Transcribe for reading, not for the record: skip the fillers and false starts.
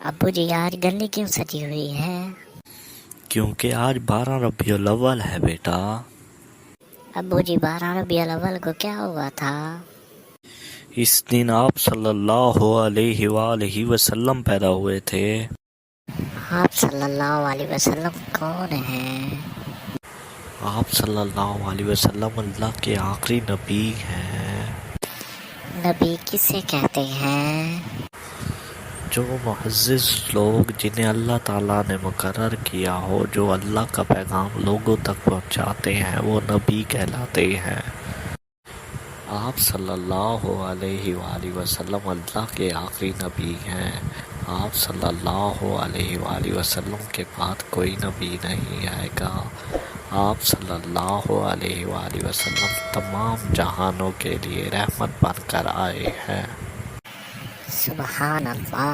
ابو جی آج گلی کیوں سجی ہوئی ہے؟ کیونکہ آج 12 ربیع الاول ہے بیٹا۔ ابو جی 12 ربیع الاول کو کیا ہوا تھا؟ اس دن آپ صلی اللہ علیہ وآلہ وسلم پیدا ہوئے تھے۔ آپ صلی اللہ علیہ وسلم کون ہیں؟ آپ صلی اللہ علیہ وسلم اللہ کے آخری نبی ہیں۔ نبی کسے کہتے ہیں؟ جو معزز لوگ جنہیں اللہ تعالیٰ نے مقرر کیا ہو، جو اللہ کا پیغام لوگوں تک پہنچاتے ہیں، وہ نبی کہلاتے ہیں۔ آپ صلی اللہ علیہ وآلہ وسلم اللہ کے آخری نبی ہیں۔ آپ صلی اللہ علیہ وآلہ وسلم کے بعد کوئی نبی نہیں آئے گا۔ آپ صلی اللہ علیہ وآلہ وسلم تمام جہانوں کے لیے رحمت بن کر آئے ہیں۔ سبحان اللہ۔